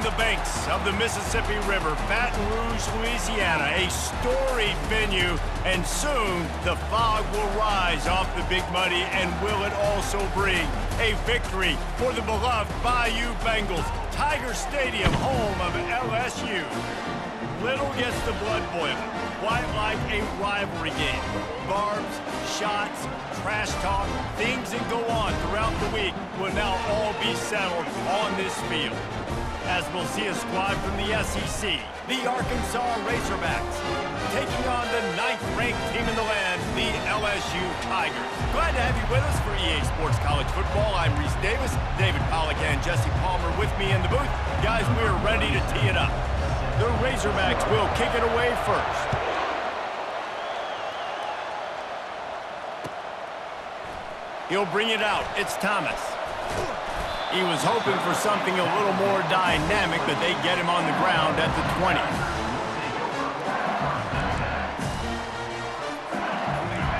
the banks of the Mississippi River, Baton Rouge, Louisiana, a storied venue, and soon the fog will rise off the Big Muddy, and will it also bring a victory for the beloved Bayou Bengals. Tiger Stadium, home of LSU. Little gets the blood boiling, quite like a rivalry game. Barbs, shots, trash talk, things that go on throughout the week will now all be settled on this field. As we'll see a squad from the SEC, the Arkansas Razorbacks, taking on the 9th-ranked team in the land, the LSU Tigers. Glad to have you with us for EA Sports College Football. I'm Reese Davis, David Pollack and Jesse Palmer with me in the booth. Guys, we're ready to tee it up. The Razorbacks will kick it away first. He'll bring it out. It's Thomas. He was hoping for something a little more dynamic, but they get him on the ground at the 20.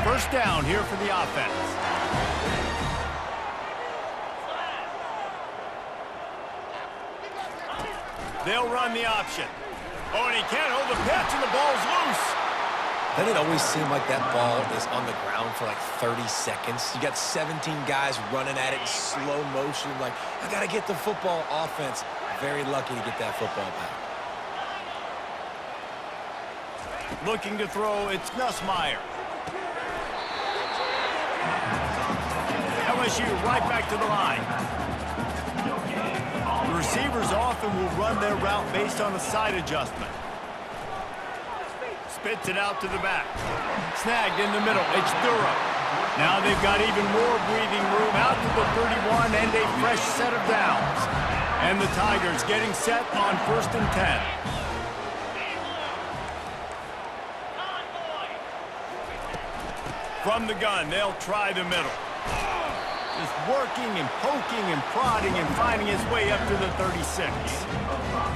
First down here for the offense. They'll run the option. Oh, and he can't hold the pitch, and the ball's loose. Doesn't it always seem like that ball is on the ground for like 30 seconds? You got 17 guys running at it in slow motion. Like, I got to get the football. Offense, very lucky to get that football back. Looking to throw, it's Nussmeier. LSU right back to the line. The receivers often will run their route based on a side adjustment. Spits it out to the back. Snagged in the middle. It's Durham. Now they've got even more breathing room out to the 31 and a fresh set of downs. And the Tigers getting set on 1st and 10. From the gun, they'll try the middle. Just working and poking and prodding and finding his way up to the 36.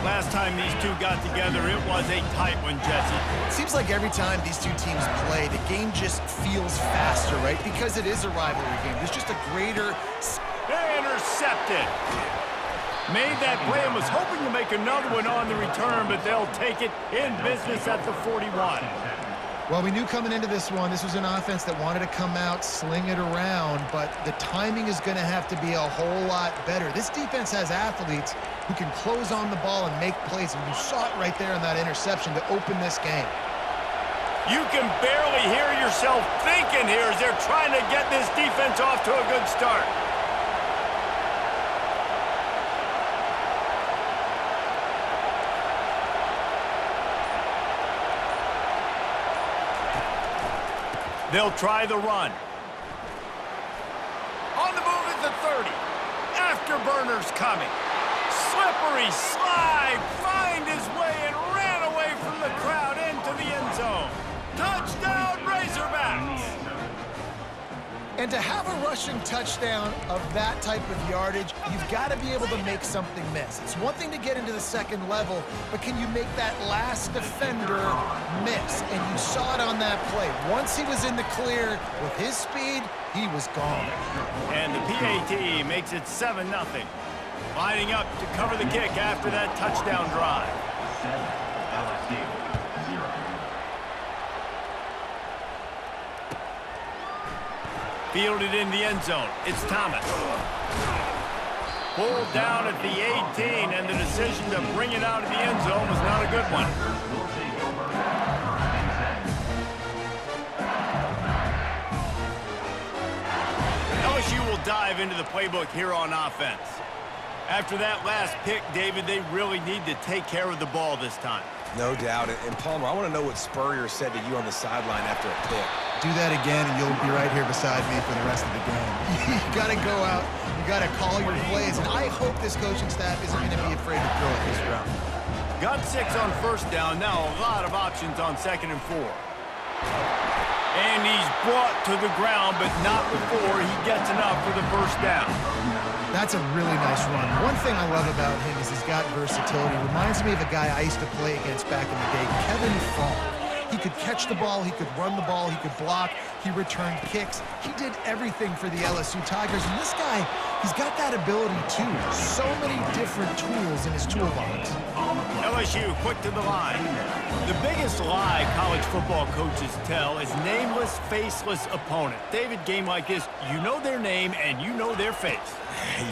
Last time these two got together, it was a tight one, Jesse. It seems like every time these two teams play, the game just feels faster, right? Because it is a rivalry game. There's just a greater... Intercepted. Made that play and was hoping to make another one on the return, but they'll take it in business at the 41. Well, we knew coming into this one, this was an offense that wanted to come out, sling it around, but the timing is going to have to be a whole lot better. This defense has athletes who can close on the ball and make plays, and you saw it right there in that interception to open this game. You can barely hear yourself thinking here as they're trying to get this defense off to a good start. They'll try the run. On the move at the 30. Afterburners coming. Slippery slide. Find his way and ran away from the crowd into the end zone. Touchdown, Razorbacks. And to have a rushing touchdown of that type of yardage, you've got to be able to make something miss. It's one thing to get into the second level, but can you make that last defender miss? And you saw it on that play. Once he was in the clear with his speed, he was gone. And the PAT makes it 7-0. Lining up to cover the kick after that touchdown drive. Fielded in the end zone. It's Thomas. Pulled down at the 18, and the decision to bring it out of the end zone was not a good one. LSU will dive into the playbook here on offense. After that last pick, David, they really need to take care of the ball this time. No doubt. And Palmer, I want to know what Spurrier said to you on the sideline after a pick. Do that again, and you'll be right here beside me for the rest of the game. You got to go out. You got to call your plays, and I hope this coaching staff isn't going to be afraid to throw it this round. Got 6 on 1st down. Now a lot of options on 2nd and 4. And he's brought to the ground, but not before he gets enough for the 1st down. That's a really nice run. One thing I love about him is he's got versatility. Reminds me of a guy I used to play against back in the day, Kevin Falk. He could catch the ball, he could run the ball, he could block, he returned kicks. He did everything for the LSU Tigers, and this guy, he's got that ability too. So many different tools in his toolbox. LSU quick to the line. The biggest lie college football coaches tell is nameless, faceless opponent. David, game like this, you know their name and you know their face.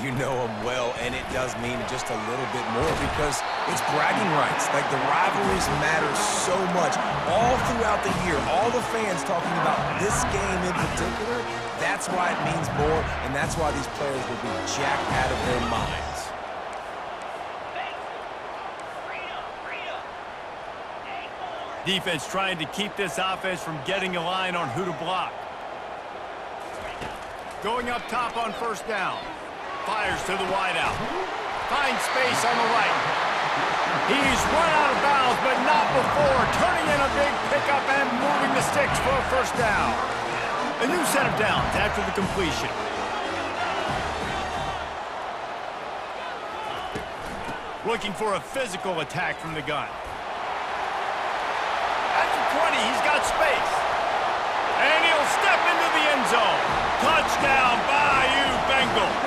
You know them well, and it does mean just a little bit more because it's bragging rights. Like, the rivalries matter so much all throughout the year. All the fans talking about this game in particular, that's why it means more, and that's why these players will be jacked out of their minds. Defense trying to keep this offense from getting a line on who to block. Going up top on first down. Fires to the wideout. Finds space on the right. He's run out of bounds, but not before. Turning in a big pickup and moving the sticks for a first down. A new set of downs after the completion. Looking for a physical attack from the gun. At the 20, he's got space. And he'll step into the end zone. Touchdown, Bayou Bengals.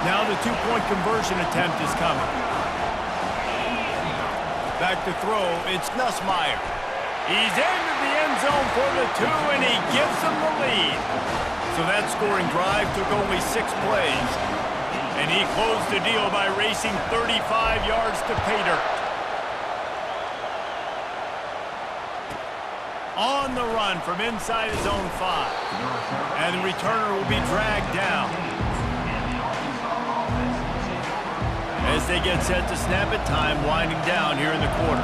Now the two-point conversion attempt is coming. Back to throw, it's Nussmeier. He's into the end zone for the 2, and he gives them the lead. So that scoring drive took only 6 plays. And he closed the deal by racing 35 yards to pay dirt. On the run from inside his own 5. And the returner will be dragged down. As they get set to snap it, time winding down here in the quarter.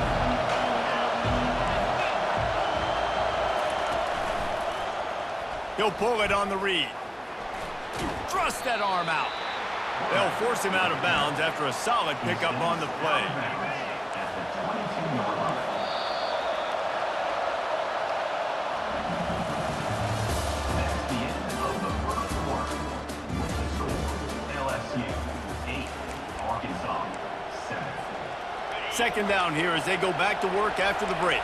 He'll pull it on the read. Thrust that arm out. They'll force him out of bounds after a solid pickup on the play. Second down here as they go back to work after the break.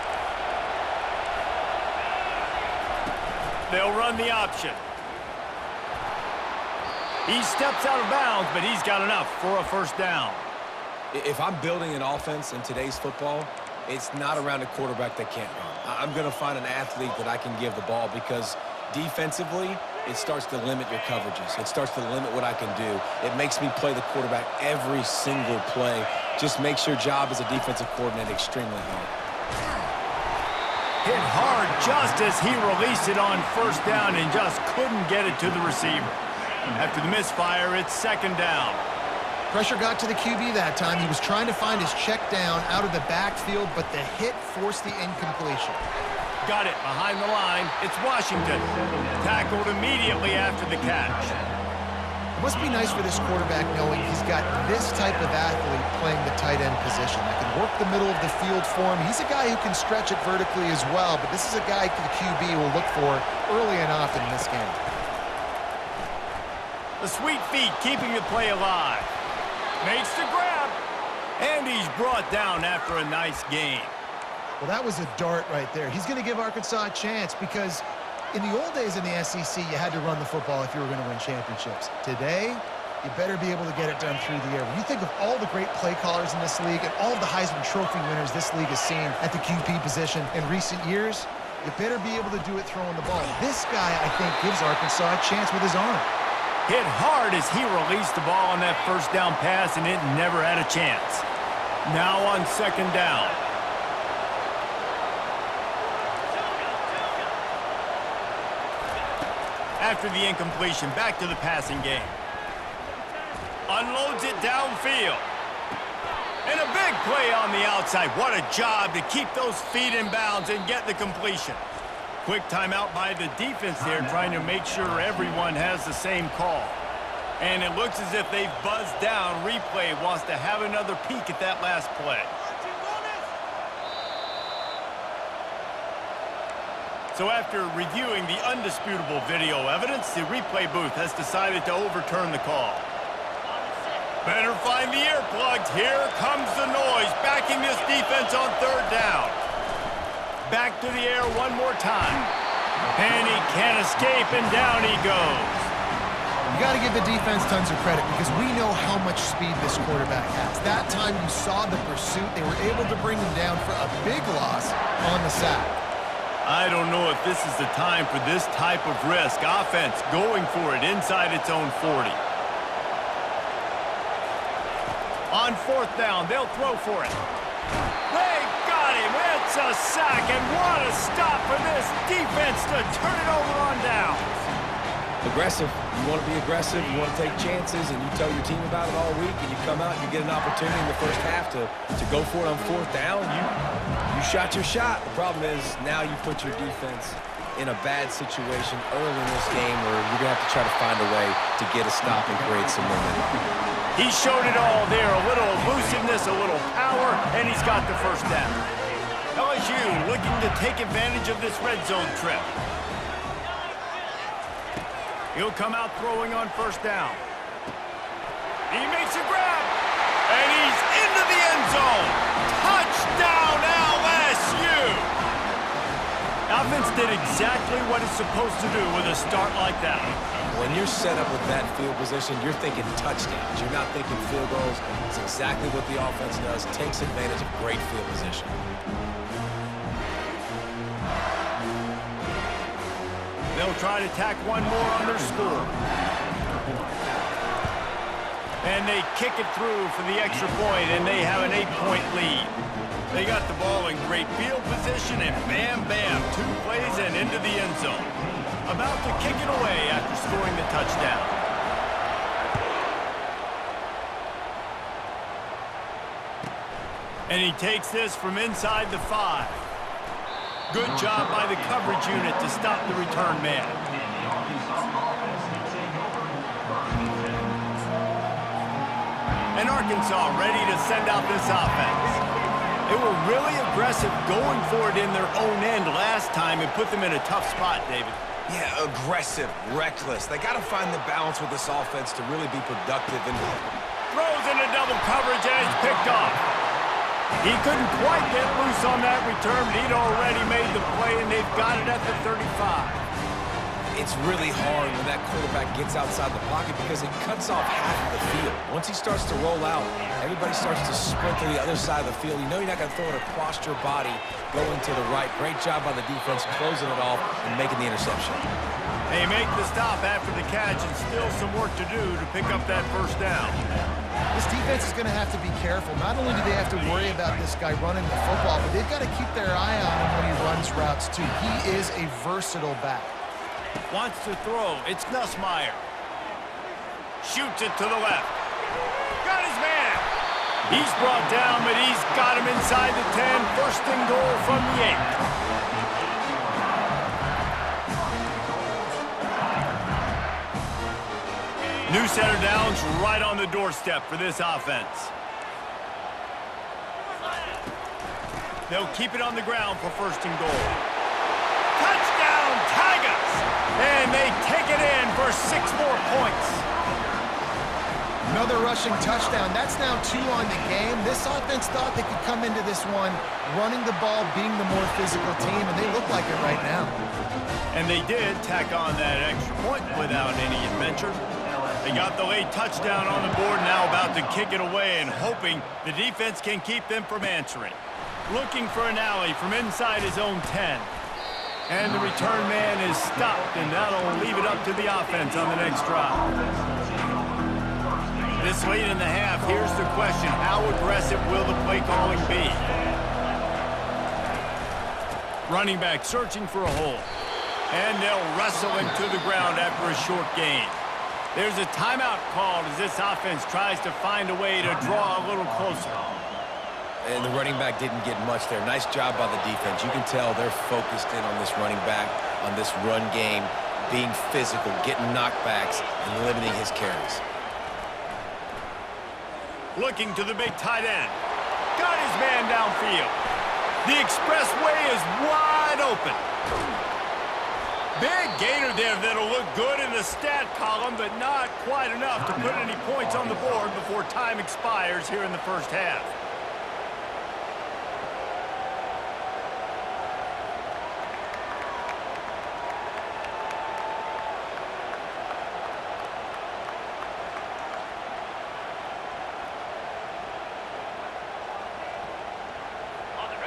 They'll run the option. He steps out of bounds, but he's got enough for a first down. If I'm building an offense in today's football, it's not around a quarterback that can't run. I'm going to find an athlete that I can give the ball because defensively, it starts to limit your coverages. It starts to limit what I can do. It makes me play the quarterback every single play. Just makes your job as a defensive coordinator extremely hard. Hit hard just as he released it on first down and just couldn't get it to the receiver. After the misfire, it's second down. Pressure got to the QB that time. He was trying to find his check down out of the backfield, but the hit forced the incompletion. Got it behind the line. It's Washington. Tackled immediately after the catch. It must be nice for this quarterback knowing he's got this type of athlete playing the tight end position that can work the middle of the field for him. He's a guy who can stretch it vertically as well, but this is a guy the QB will look for early and often in this game. The sweet feet keeping the play alive. Makes the grab. And he's brought down after a nice gain. Well, that was a dart right there. He's going to give Arkansas a chance because in the old days in the SEC, you had to run the football if you were going to win championships. Today, you better be able to get it done through the air. When you think of all the great play callers in this league and all of the Heisman Trophy winners this league has seen at the QB position in recent years, you better be able to do it throwing the ball. This guy, I think, gives Arkansas a chance with his arm. Hit hard as he released the ball on that first down pass, and it never had a chance. Now on second down. After the incompletion, back to the passing game. Unloads it downfield. And a big play on the outside. What a job to keep those feet in bounds and get the completion. Quick timeout by the defense there, trying to make sure everyone has the same call. And it looks as if they've buzzed down. Replay wants to have another peek at that last play. So after reviewing the undisputable video evidence, the replay booth has decided to overturn the call. Better find the earplugs. Here comes the noise, backing this defense on third down. Back to the air one more time. And he can't escape, and down he goes. You got to give the defense tons of credit because we know how much speed this quarterback has. That time you saw the pursuit. They were able to bring him down for a big loss on the sack. I don't know if this is the time for this type of risk. Offense going for it inside its own 40. On fourth down, they'll throw for it. They got him. It's a sack, and what a stop for this defense to turn it over on down. Aggressive. You want to be aggressive. You want to take chances, and you tell your team about it all week, and you come out and you get an opportunity in the first half to go for it on fourth down. You shot your shot. The problem is now you put your defense in a bad situation early in this game where you're going to have to try to find a way to get a stop and create some momentum. He showed it all there. A little elusiveness, a little power, and he's got the first down. LSU looking to take advantage of this red zone trip. He'll come out throwing on first down. He makes a grab, and he's into the end zone. Touchdown, LSU! Offense did exactly what it's supposed to do with a start like that. When you're set up with that field position, you're thinking touchdowns. You're not thinking field goals. It's exactly what the offense does. Takes advantage of great field position. They'll try to tack one more on their score. And they kick it through for the extra point, and they have an 8-point lead. They got the ball in great field position, and bam, bam, 2 plays and into the end zone. About to kick it away after scoring the touchdown. And he takes this from inside the 5. Good job by the coverage unit to stop the return man. And Arkansas ready to send out this offense. They were really aggressive going for it in their own end last time and put them in a tough spot, David. Yeah, aggressive, reckless. They got to find the balance with this offense to really be productive. And throws into double coverage, and it's picked off. He couldn't quite get loose on that return, but he'd already made the play, and they've got it at the 35. It's really hard when that quarterback gets outside the pocket because it cuts off half of the field. Once he starts to roll out, everybody starts to sprint to the other side of the field. You know you're not going to throw it across your body going to the right. Great job by the defense closing it off and making the interception. They make the stop after the catch, and still some work to do to pick up that first down. This defense is going to have to be careful. Not only do they have to worry about this guy running the football, but they've got to keep their eye on him when he runs routes too. He is a versatile back. Wants to throw. It's Nussmeier. Shoots it to the left. Got his man. He's brought down, but he's got him inside the 10. First and goal from the 8. New set of downs right on the doorstep for this offense. They'll keep it on the ground for first and goal. Touchdown, Tigers! And they take it in for 6 more points. Another rushing touchdown. That's now 2 on the game. This offense thought they could come into this one running the ball, being the more physical team, and they look like it right now. And they did tack on that extra point without any adventure. They got the late touchdown on the board, now about to kick it away and hoping the defense can keep them from answering. Looking for an alley from inside his own 10. And the return man is stopped, and that'll leave it up to the offense on the next drive. This late in the half, here's the question. How aggressive will the play calling be? Running back searching for a hole. And they'll wrestle him to the ground after a short gain. There's a timeout called as this offense tries to find a way to draw a little closer. And the running back didn't get much there. Nice job by the defense. You can tell they're focused in on this running back, on this run game, being physical, getting knockbacks, and limiting his carries. Looking to the big tight end. Got his man downfield. The expressway is wide open. Big gainer there that'll look good in the stat column, but not quite enough to put any points on the board before time expires here in the first half.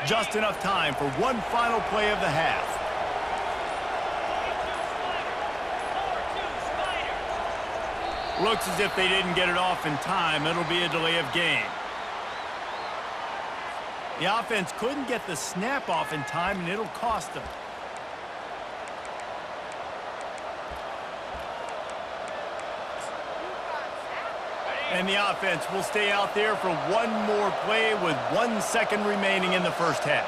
Just enough time for one final play of the half. Looks as if they didn't get it off in time. It'll be a delay of game. The offense couldn't get the snap off in time, and it'll cost them. And the offense will stay out there for one more play with 1 second remaining in the first half.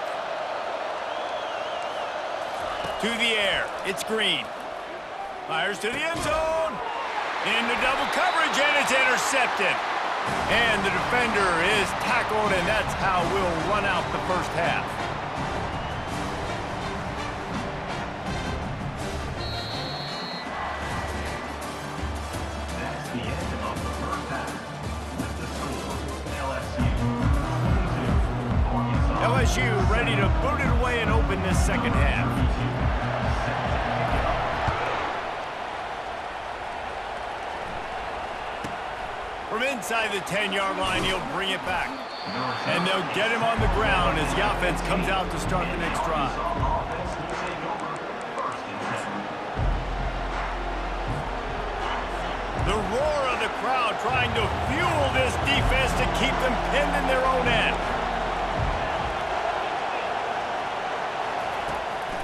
To the air, it's Green. Fires to the end zone. Into double coverage, and it's intercepted. And the defender is tackled, and that's how we'll run out the first half. That's the end of the first half. With the score, LSU 22, LSU ready to boot it away and open this second half. From inside the 10-yard line, he'll bring it back. And they'll get him on the ground as the offense comes out to start the next drive. The roar of the crowd trying to fuel this defense to keep them pinned in their own end.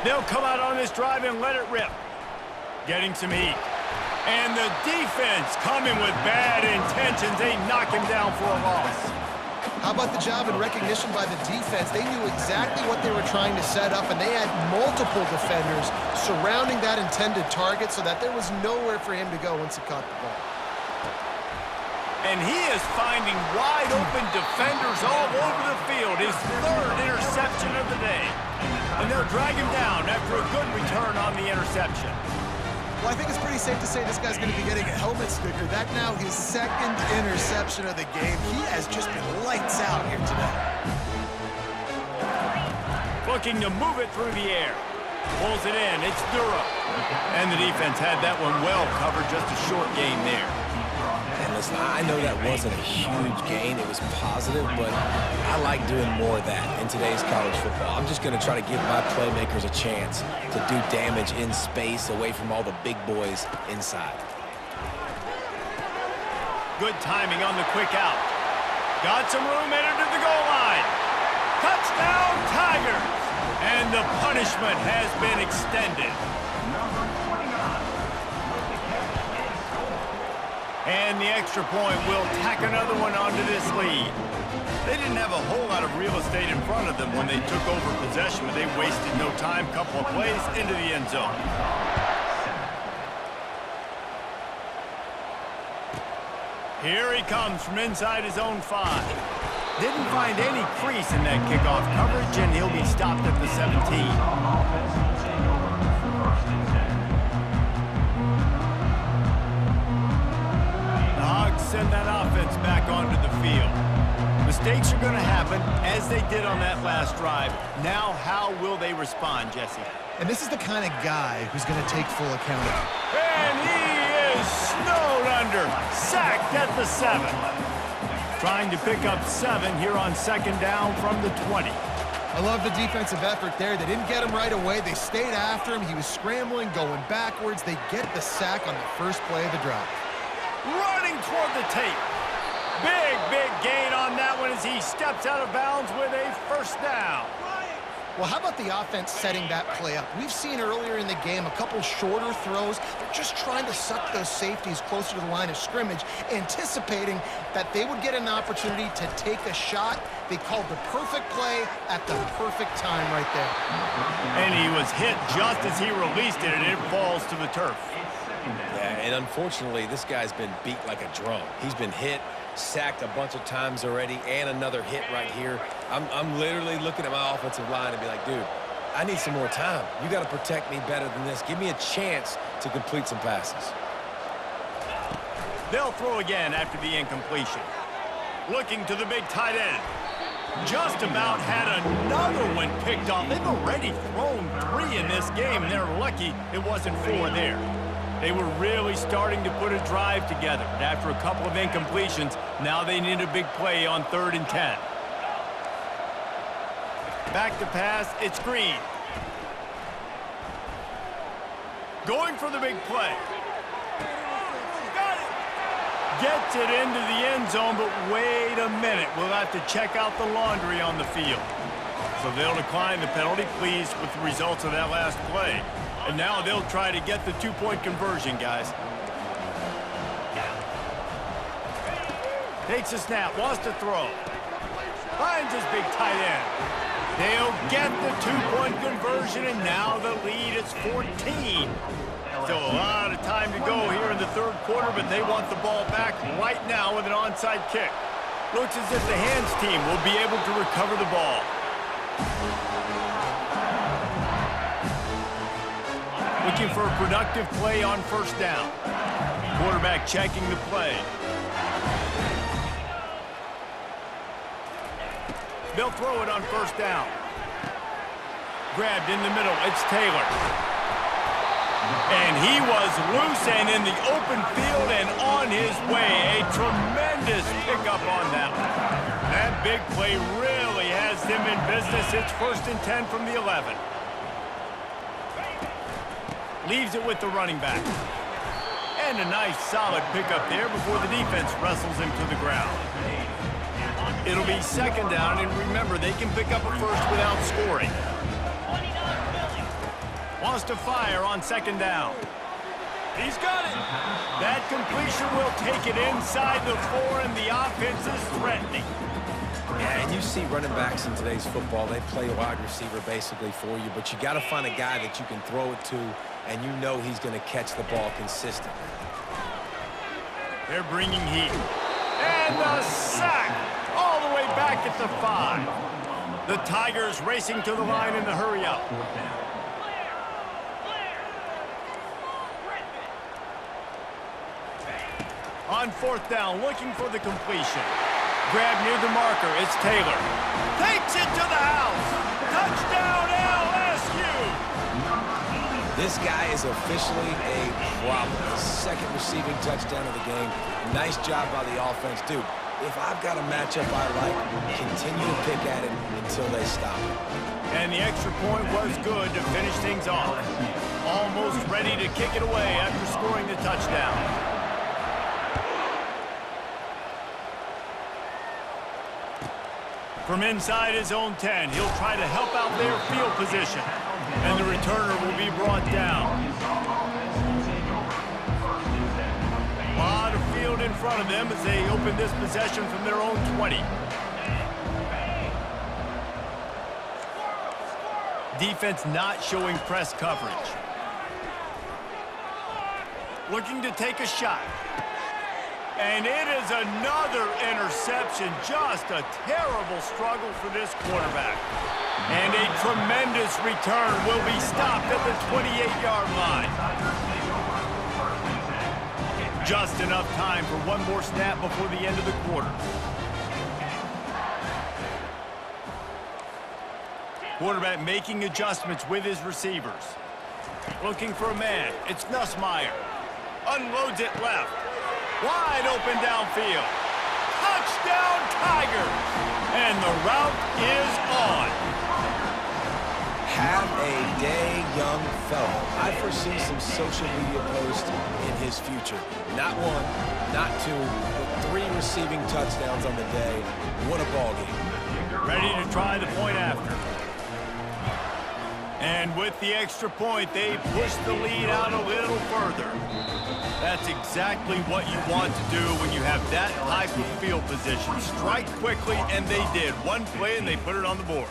They'll come out on this drive and let it rip. Getting some heat. And the defense coming with bad intentions. They knock him down for a loss. How about the job and recognition by the defense? They knew exactly what they were trying to set up, and they had multiple defenders surrounding that intended target so that there was nowhere for him to go once he caught the ball. And he is finding wide open defenders all over the field. His third interception of the day. And they'll drag him down after a good return on the interception. Well, I think it's pretty safe to say this guy's going to be getting a helmet sticker. That now his second interception of the game. He has just been lights out here today. Looking to move it through the air. Pulls it in. It's Durham. And the defense had that one well covered. Just a short gain there. And listen, I know that wasn't a huge gain. It was positive, but I like doing more of that in today's college football. I'm just going to try to give my playmakers a chance to do damage in space away from all the big boys inside. Good timing on the quick out. Got some room entered to the goal line. Touchdown, Tigers! And the punishment has been extended. And the extra point will tack another one onto this lead. They didn't have a whole lot of real estate in front of them when they took over possession, but they wasted no time. Couple of plays into the end zone. Here he comes from inside his own 5. Didn't find any crease in that kickoff coverage, and he'll be stopped at the 17. Send that offense back onto the field. Mistakes are going to happen, as they did on that last drive. Now, how will they respond, Jesse? And this is the kind of guy who's going to take full accountability. And he is snowed under, sacked at the 7. Trying to pick up 7 here on second down from the 20. I love the defensive effort there. They didn't get him right away. They stayed after him. He was scrambling, going backwards. They get the sack on the first play of the drive. Running toward the tape. Big gain on that one as he steps out of bounds with a first down. Well, how about the offense setting that play up? We've seen earlier in the game a couple shorter throws. They're just trying to suck those safeties closer to the line of scrimmage, anticipating that they would get an opportunity to take a shot. They called the perfect play at the perfect time right there. And he was hit just as he released it, and it falls to the turf. Yeah, and unfortunately, this guy's been beat like a drum. He's been hit, sacked a bunch of times already, and another hit right here. I'm literally looking at my offensive line and be like, dude, I need some more time. You got to protect me better than this. Give me a chance to complete some passes. They'll throw again after the incompletion. Looking to the big tight end. Just about had another one picked off. They've already thrown 3 in this game. They're lucky it wasn't 4 there. They were really starting to put a drive together. But after a couple of incompletions, now they need a big play on 3rd and 10. Back to pass, it's Green. Going for the big play. Got it. Gets it into the end zone, but wait a minute. We'll have to check out the laundry on the field. So they'll decline the penalty, pleased with the results of that last play. And now they'll try to get the two-point conversion, guys. Takes a snap, wants to throw. Finds his big tight end. They'll get the two-point conversion, and now the lead is 14. Still a lot of time to go here in the third quarter, but they want the ball back right now with an onside kick. Looks as if the hands team will be able to recover the ball. Looking for a productive play on first down. Quarterback checking the play. They'll throw it on first down. Grabbed in the middle, it's Taylor. And he was loose and in the open field and on his way. A tremendous pickup on that one. That big play really has them in business. It's 1st and 10 from the 11. Leaves it with the running back. And a nice solid pickup there before the defense wrestles him to the ground. It'll be 2nd down, and remember, they can pick up a first without scoring. Wants to fire on 2nd down. He's got it. That completion will take it inside the 4, and the offense is threatening. Yeah, and you see running backs in today's football, they play wide receiver basically for you, but you got to find a guy that you can throw it to, and you know he's going to catch the ball consistently. They're bringing heat. And the sack all the way back at the 5. The Tigers racing to the line in the hurry-up. On 4th down, looking for the completion. Grab near the marker, it's Taylor. Takes it to the house. Touchdown, LSU! This guy is officially a problem. His 2nd receiving touchdown of the game. Nice job by the offense. Dude, if I've got a matchup I like, continue to pick at it until they stop it. And the extra point was good to finish things off. Almost ready to kick it away after scoring the touchdown. From inside his own 10, he'll try to help out their field position. And the returner will be brought down. A lot of field in front of them as they open this possession from their own 20. Defense not showing press coverage. Looking to take a shot. And it is another interception. Just a terrible struggle for this quarterback. And a tremendous return will be stopped at the 28-yard line. Just enough time for one more snap before the end of the quarter. Quarterback making adjustments with his receivers. Looking for a man. It's Nussmeier. Unloads it left. Wide open downfield. Touchdown, Tigers! And the route is on. Have a day, young fellow. I foresee some social media posts in his future. Not 1, not 2, but 3 receiving touchdowns on the day. What a ball game. Ready to try the point after. And with the extra point, they push the lead out a little further. That's exactly what you want to do when you have that type of field position. Strike quickly, and they did. One play, and they put it on the board.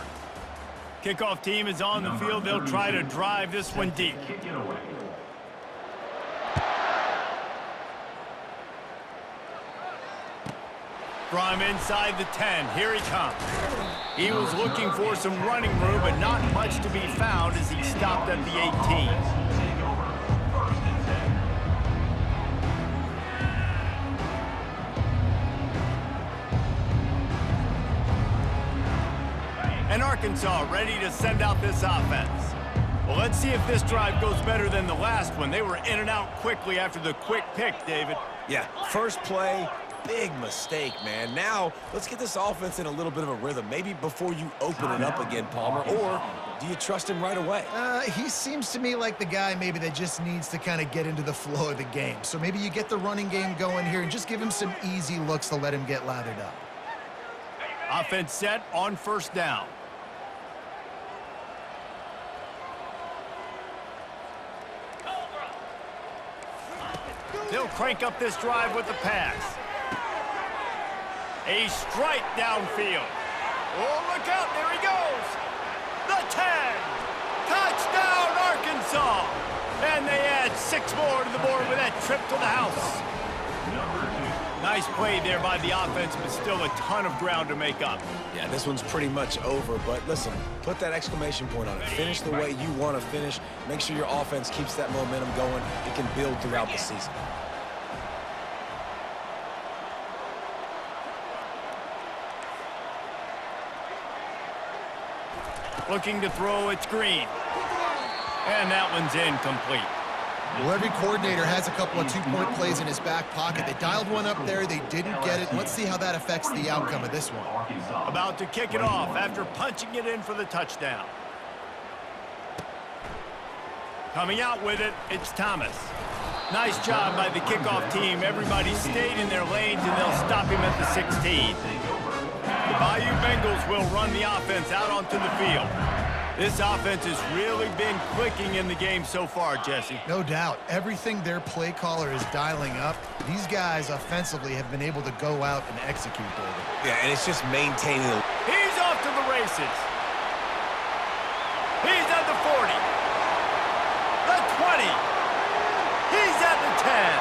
Kickoff team is on the field. They'll try to drive this one deep. From inside the 10, here he comes. He was looking for some running room, but not much to be found as he stopped at the 18. And Arkansas ready to send out this offense. Well, let's see if this drive goes better than the last one. They were in and out quickly after the quick pick, David. Yeah, first play, big mistake, man. Now, let's get this offense in a little bit of a rhythm. Maybe before you open it up again, Palmer, or do you trust him right away? He seems to me like the guy maybe that just needs to kind of get into the flow of the game. So maybe you get the running game going here and just give him some easy looks to let him get lathered up. Offense set on first down. They'll crank up this drive with the pass. A strike downfield. Oh, look out. There he goes. The 10. Touchdown, Arkansas. And they add 6 more to the board with that trip to the house. Nice play there by the offense, but still a ton of ground to make up. Yeah, this one's pretty much over, but listen, put that exclamation point on it. Finish the way you want to finish. Make sure your offense keeps that momentum going. It can build throughout the season. Looking to throw, it's Green. And that one's incomplete. Well, every coordinator has a couple of two-point plays in his back pocket. They dialed one up there. They didn't get it. Let's see how that affects the outcome of this one. About to kick it off after punching it in for the touchdown. Coming out with it, it's Thomas. Nice job by the kickoff team. Everybody stayed in their lanes, and they'll stop him at the 16. The Bayou Bengals will run the offense out onto the field. This offense has really been clicking in the game so far, Jesse. No doubt. Everything their play caller is dialing up, these guys offensively have been able to go out and execute, David. Yeah, and it's just maintaining the... He's off to the races. He's at the 40. The 20. He's at the 10.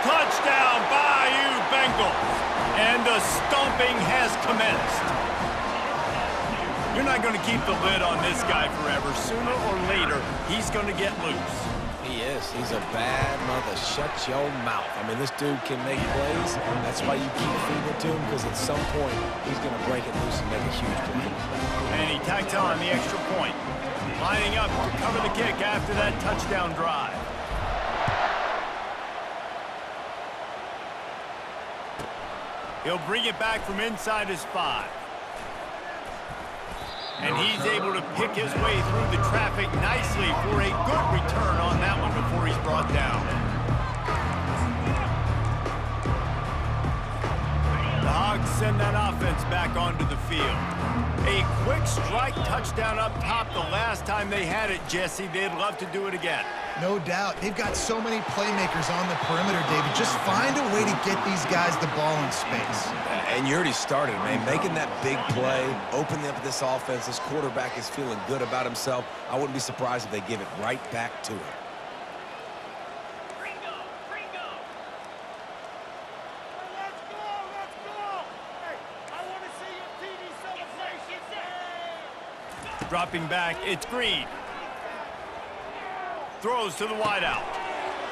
Touchdown, Bayou Bengals. And the stomping has commenced. You're not going to keep the lid on this guy forever. Sooner or later, he's going to get loose. He is. He's a bad mother. Shut your mouth. I mean, this dude can make plays. That's why you keep feeding it to him, because at some point, he's going to break it loose and make a huge play. And he tacks on the extra point. Lining up to cover the kick after that touchdown drive. He'll bring it back from inside his 5. And he's able to pick his way through the traffic nicely for a good return on that one before he's brought down. The Hogs send that offense back onto the field. A quick strike touchdown up top the last time they had it, Jesse. They'd love to do it again. No doubt. They've got so many playmakers on the perimeter, David. Just find a way to get these guys the ball in space. And you already started, man. Making that big play, opening up this offense. This quarterback is feeling good about himself. I wouldn't be surprised if they give it right back to him. Dropping back, it's Green. Throws to the wideout.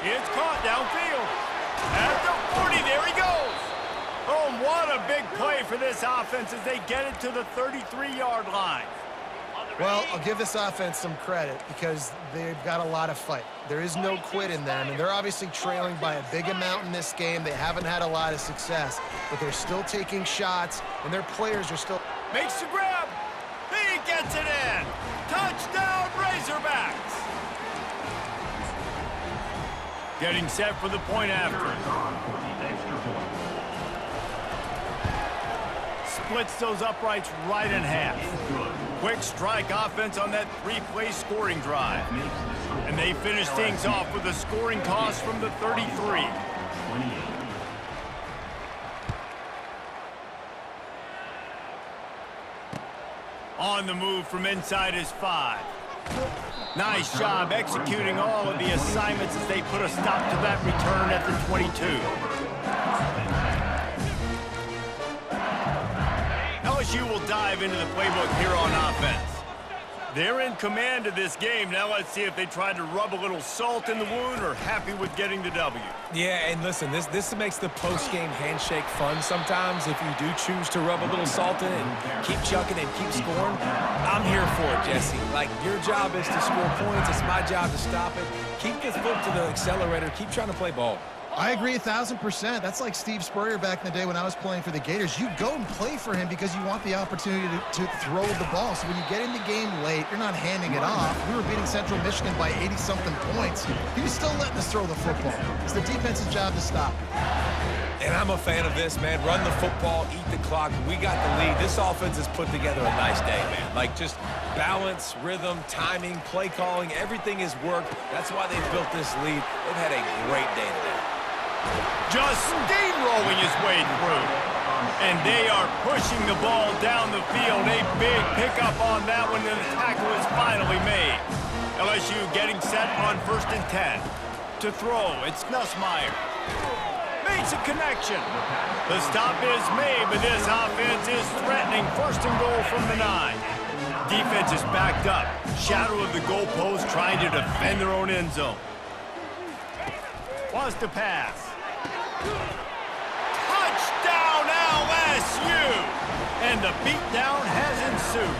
It's caught downfield. At the 40, there he goes. Oh, what a big play for this offense as they get it to the 33-yard line. Well, I'll give this offense some credit because they've got a lot of fight. There is no quit in them, and they're obviously trailing by a big amount in this game. They haven't had a lot of success, but they're still taking shots, and their players are still... Makes the grab. He gets it in. Touchdown, Razorbacks. Getting set for the point after. Splits those uprights right in half. Quick strike offense on that 3-play scoring drive. And they finish things off with a scoring toss from the 33. On the move from inside his 5. Nice job executing all of the assignments as they put a stop to that return at the 22. LSU will dive into the playbook here on offense. They're in command of this game. Now let's see if they try to rub a little salt in the wound or happy with getting the W. Yeah, and listen, this makes the post-game handshake fun sometimes. If you do choose to rub a little salt in it and keep chucking and keep scoring, I'm here for it, Jesse. Like, your job is to score points. It's my job to stop it. Keep your foot to the accelerator. Keep trying to play ball. I agree 1,000%. That's like Steve Spurrier back in the day when I was playing for the Gators. You go and play for him because you want the opportunity to throw the ball. So when you get in the game late, you're not handing it off. We were beating Central Michigan by 80-something points. He was still letting us throw the football. It's the defense's job to stop. And I'm a fan of this, man. Run the football, eat the clock. We got the lead. This offense has put together a nice day, man. Like, just balance, rhythm, timing, play calling, everything has worked. That's why they've built this lead. They've had a great day today. Just steamrolling his way through. And they are pushing the ball down the field. A big pickup on that one, and the tackle is finally made. LSU getting set on 1st and 10. To throw, it's Nussmeier. Makes a connection. The stop is made, but this offense is threatening. 1st and goal from the 9. Defense is backed up. Shadow of the goalpost trying to defend their own end zone. Wants to pass. Touchdown LSU! And the beatdown has ensued.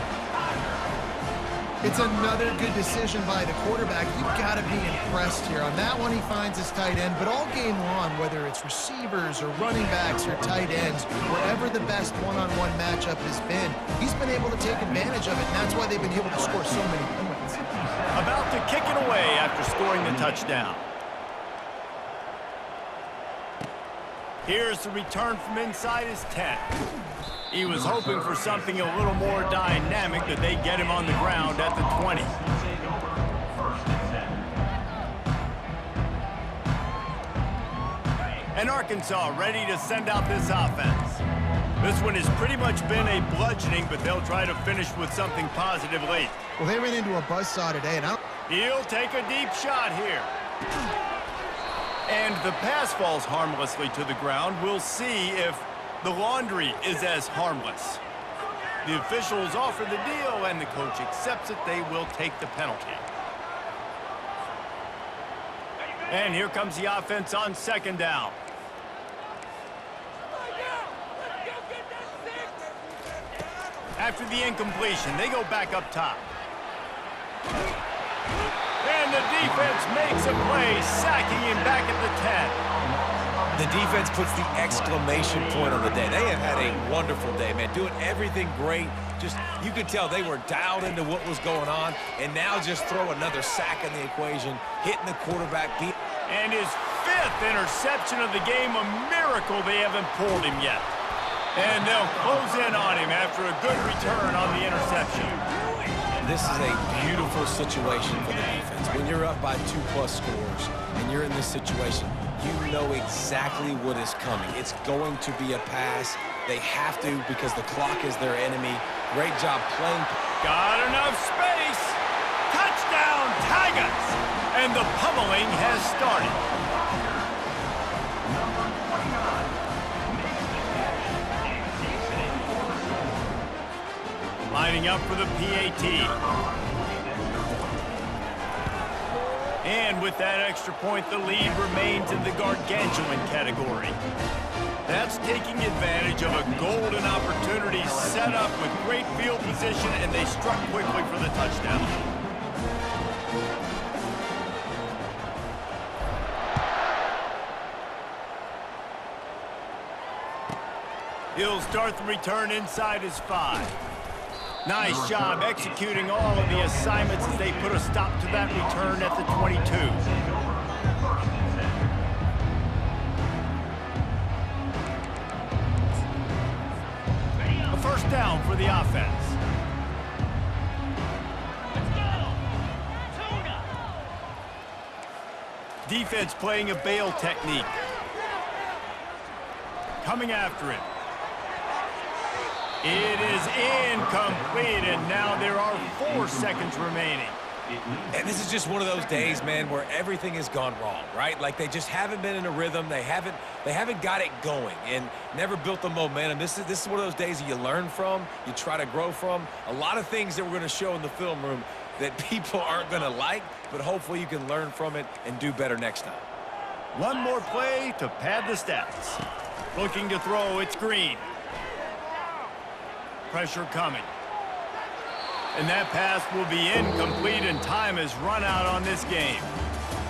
It's another good decision by the quarterback. You've got to be impressed here. On that one, he finds his tight end, but all game long, whether it's receivers or running backs or tight ends, wherever the best one-on-one matchup has been, he's been able to take advantage of it, and that's why they've been able to score so many points. About to kick it away after scoring the touchdown. Here's the return from inside his 10. He was hoping for something a little more dynamic, but they get him on the ground at the 20. And Arkansas ready to send out this offense. This one has pretty much been a bludgeoning, but they'll try to finish with something positive late. Well, they ran into a buzzsaw today, and He'll take a deep shot here. And the pass falls harmlessly to the ground. We'll see if the laundry is as harmless. The officials offer the deal, and the coach accepts it. They will take the penalty. And here comes the offense on 2nd down. After the incompletion, they go back up top. And the defense makes a play, sacking him back at the 10. The defense puts the exclamation point on the day. They have had a wonderful day, man. Doing everything great. Just, you could tell they were dialed into what was going on, and now just throw another sack in the equation, hitting the quarterback. And his 5th interception of the game, a miracle they haven't pulled him yet. And they'll close in on him after a good return on the interception. This is a beautiful situation for the defense. When you're up by 2+ scores and you're in this situation, you know exactly what is coming. It's going to be a pass. They have to because the clock is their enemy. Great job playing. Got enough space. Touchdown, Tigers! And the pummeling has started. Lining up for the PAT. And with that extra point, the lead remains in the gargantuan category. That's taking advantage of a golden opportunity set up with great field position, and they struck quickly for the touchdown. He'll start the return inside his 5. Nice job executing all of the assignments as they put a stop to that return at the 22. A 1st down for the offense. Defense playing a bail technique. Coming after it. It is incomplete, and now there are 4 seconds remaining. And this is just one of those days, man, where everything has gone wrong, right? Like they just haven't been in a rhythm. They haven't got it going and never built the momentum. This is one of those days that you learn from, you try to grow from. A lot of things that we're going to show in the film room that people aren't going to like, but hopefully you can learn from it and do better next time. One more play to pad the stats. Looking to throw, it's Green. Pressure coming. And that pass will be incomplete, and time has run out on this game.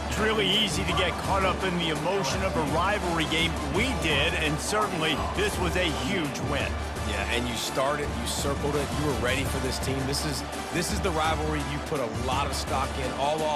It's really easy to get caught up in the emotion of a rivalry game. We did, and certainly this was a huge win. Yeah, and you started, you circled it, you were ready for this team. This is the rivalry you put a lot of stock in all off